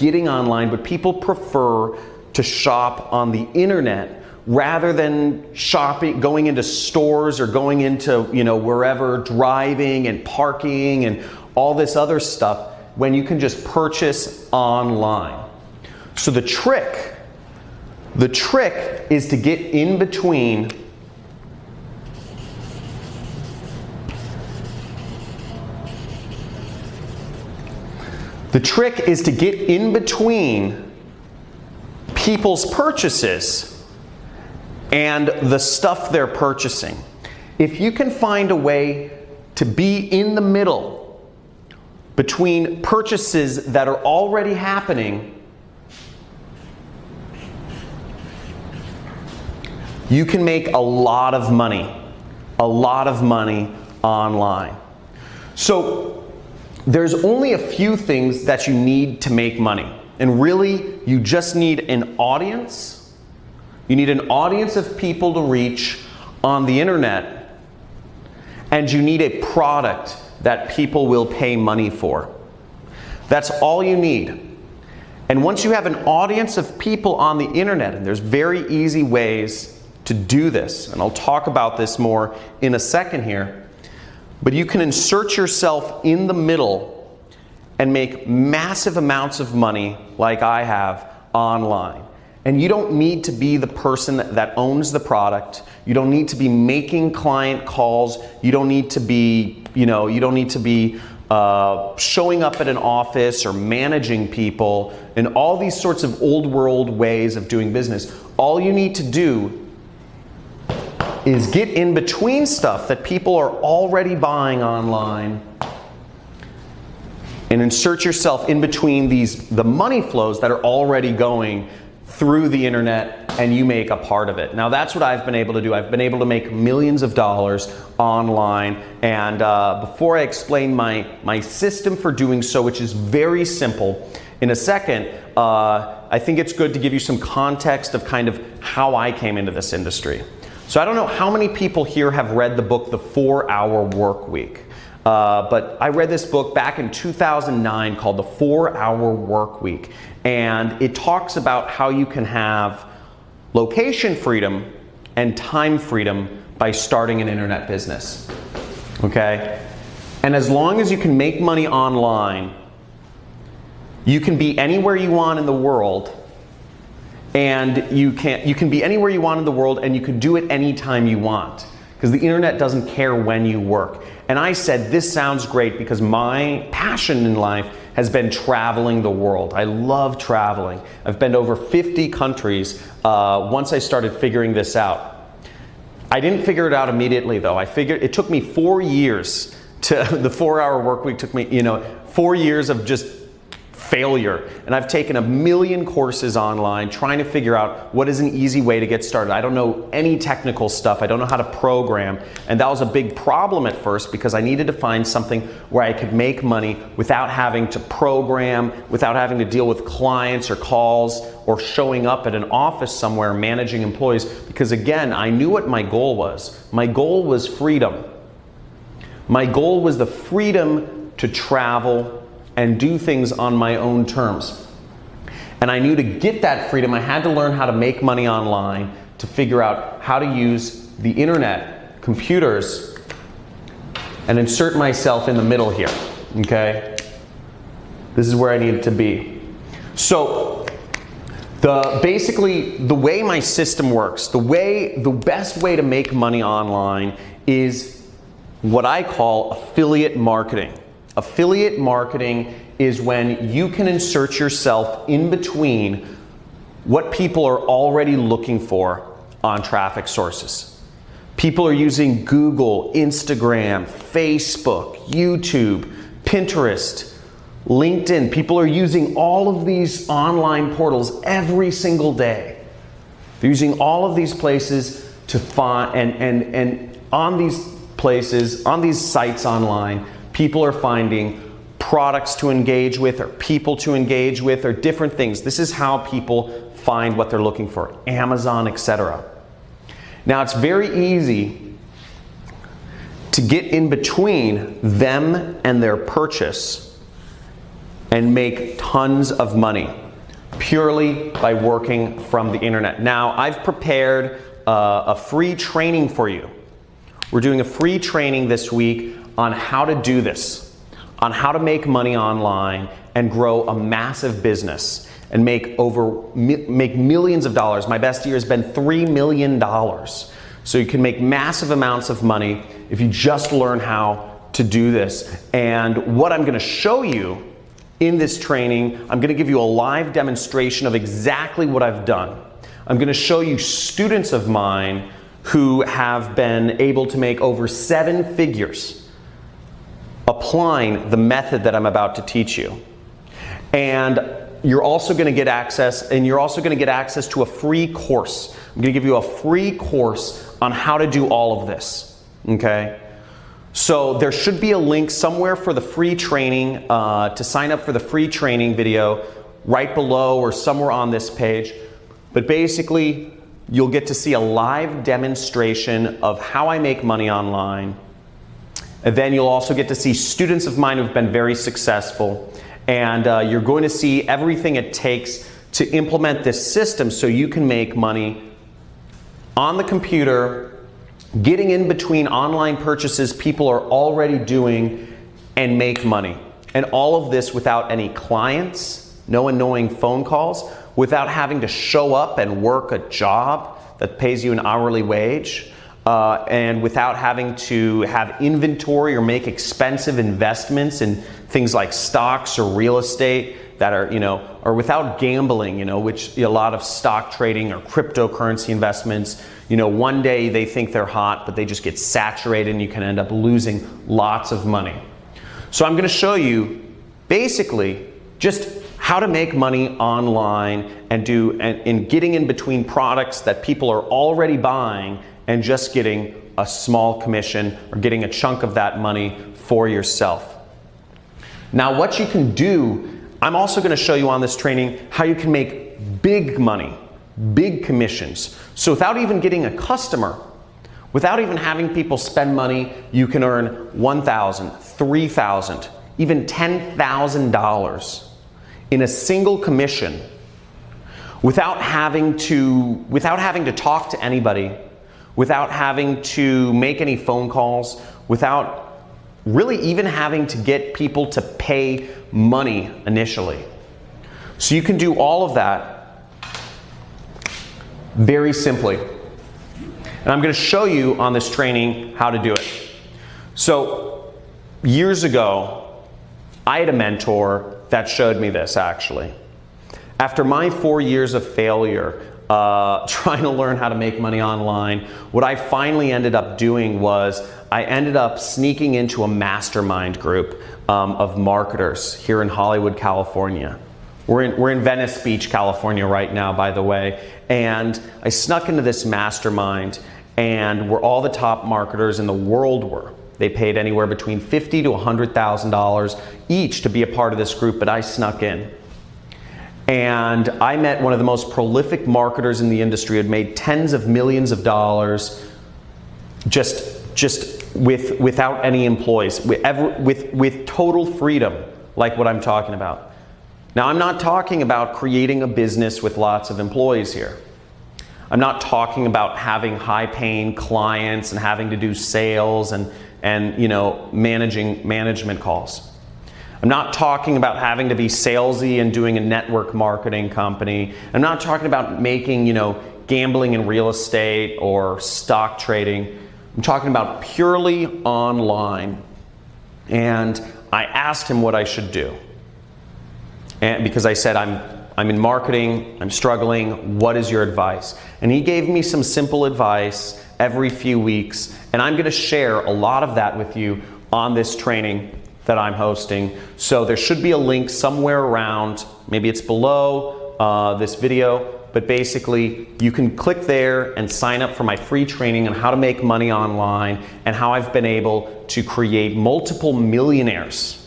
getting online, but people prefer to shop on the internet rather than shopping, going into stores or going into, wherever, driving and parking and all this other stuff, when you can just purchase online. So the trick is to get in between people's purchases and the stuff they're purchasing. If you can find a way to be in the middle between purchases that are already happening, you can make a lot of money online. So there's only a few things that you need to make money. And really, you just need an audience. You need an audience of people to reach on the internet. And you need a product that people will pay money for. That's all you need. And once you have an audience of people on the internet, and there's very easy ways to do this, and I'll talk about this more in a second here, but you can insert yourself in the middle and make massive amounts of money like I have online. And you don't need to be the person that owns the product. You don't need to be making client calls. You don't need to be, showing up at an office or managing people and all these sorts of old world ways of doing business. All you need to do is get in between stuff that people are already buying online and insert yourself in between the money flows that are already going through the internet, and you make a part of it. Now that's what I've been able to do. I've been able to make millions of dollars online, and before I explain my system for doing so, which is very simple, in a second, I think it's good to give you some context of kind of how I came into this industry. So I don't know how many people here have read the book, The 4-Hour Workweek. But I read this book back in 2009 called The 4-Hour Workweek. And it talks about how you can have location freedom and time freedom by starting an internet business. Okay? And as long as you can make money online, you can be anywhere you want in the world. And you can be anywhere you want in the world, and you can do it anytime you want, because the internet doesn't care when you work. And I said, this sounds great, because my passion in life has been traveling the world. I love traveling. I've been to over 50 countries once I started figuring this out. I didn't figure it out immediately though. It took me 4 years the 4-Hour Workweek took me, 4 years of just failure. And I've taken a million courses online trying to figure out what is an easy way to get started. I don't know any technical stuff. I don't know how to program. And that was a big problem at first, because I needed to find something where I could make money without having to program, without having to deal with clients or calls or showing up at an office somewhere managing employees. Because again, I knew what my goal was. My goal was freedom. My goal was the freedom to travel and do things on my own terms. And I knew to get that freedom, I had to learn how to make money online, to figure out how to use the internet, computers, and insert myself in the middle here, okay? This is where I needed to be. So, basically, the way my system works, the best way to make money online is what I call affiliate marketing. Affiliate marketing is when you can insert yourself in between what people are already looking for on traffic sources. People are using Google, Instagram, Facebook, YouTube, Pinterest, LinkedIn. People are using all of these online portals every single day. They're using all of these places to find, and on these places, on these sites online, people are finding products to engage with, or people to engage with, or different things. This is how people find what they're looking for. Amazon, etc. Now, it's very easy to get in between them and their purchase and make tons of money purely by working from the internet. Now, I've prepared a free training for you. We're doing a free training this week on how to do this, on how to make money online and grow a massive business and make millions of dollars. My best year has been $3 million. So you can make massive amounts of money if you just learn how to do this. And what I'm going to show you in this training, I'm going to give you a live demonstration of exactly what I've done. I'm going to show you students of mine who have been able to make over 7 figures applying the method that I'm about to teach you. And you're also going to get access, to a free course. I'm going to give you a free course on how to do all of this, okay? So there should be a link somewhere for the free training, to sign up for the free training video right below or somewhere on this page. But basically, you'll get to see a live demonstration of how I make money online. And then you'll also get to see students of mine who've been very successful. And you're going to see everything it takes to implement this system so you can make money on the computer, getting in between online purchases people are already doing, and make money. And all of this without any clients, no annoying phone calls, without having to show up and work a job that pays you an hourly wage, and without having to have inventory or make expensive investments in things like stocks or real estate that are, or without gambling, which a lot of stock trading or cryptocurrency investments, one day they think they're hot, but they just get saturated and you can end up losing lots of money. So I'm going to show you basically just how to make money online and getting in between products that people are already buying and just getting a small commission or getting a chunk of that money for yourself. Now, what you can do, I'm also going to show you on this training how you can make big money, big commissions. So without even getting a customer, without even having people spend money, you can earn $1,000, $3,000, even $10,000 in a single commission without having to talk to anybody, without having to make any phone calls, without really even having to get people to pay money initially. So you can do all of that very simply. And I'm going to show you on this training how to do it. So years ago, I had a mentor that showed me this actually. After my 4 years of failure trying to learn how to make money online, what I finally ended up doing was I ended up sneaking into a mastermind group of marketers here in Hollywood, California. We're in Venice Beach, California right now, by the way. And I snuck into this mastermind, and where all the top marketers in the world were. They paid anywhere between $50,000 to $100,000 each to be a part of this group, but I snuck in. And I met one of the most prolific marketers in the industry who had made tens of millions of dollars without any employees, with total freedom, like what I'm talking about. Now, I'm not talking about creating a business with lots of employees here. I'm not talking about having high-paying clients and having to do sales and management calls. I'm not talking about having to be salesy and doing a network marketing company. I'm not talking about making, gambling in real estate or stock trading. I'm talking about purely online. And I asked him what I should do. And because I said, I'm in marketing, I'm struggling, what is your advice? And he gave me some simple advice every few weeks, and I'm gonna share a lot of that with you on this training that I'm hosting. So there should be a link somewhere around, maybe it's below this video, but basically you can click there and sign up for my free training on how to make money online and how I've been able to create multiple millionaires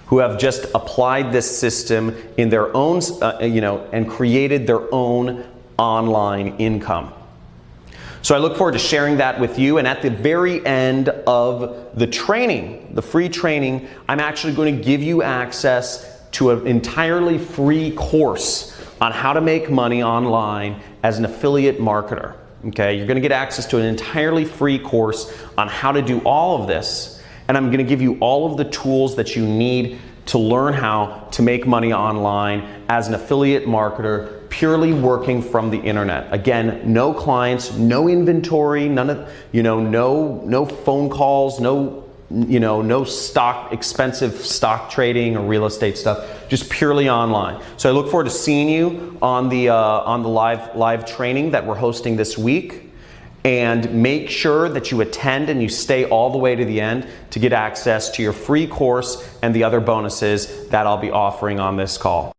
who have just applied this system in their own, and created their own online income. So I look forward to sharing that with you, and at the very end of the training, the free training, I'm actually going to give you access to an entirely free course on how to make money online as an affiliate marketer. Okay, you're going to get access to an entirely free course on how to do all of this, and I'm going to give you all of the tools that you need to learn how to make money online as an affiliate marketer, purely working from the internet. Again, no clients, no inventory, none of, no phone calls, no expensive stock trading or real estate stuff, just purely online. So I look forward to seeing you on the live training that we're hosting this week. And make sure that you attend and you stay all the way to the end to get access to your free course and the other bonuses that I'll be offering on this call.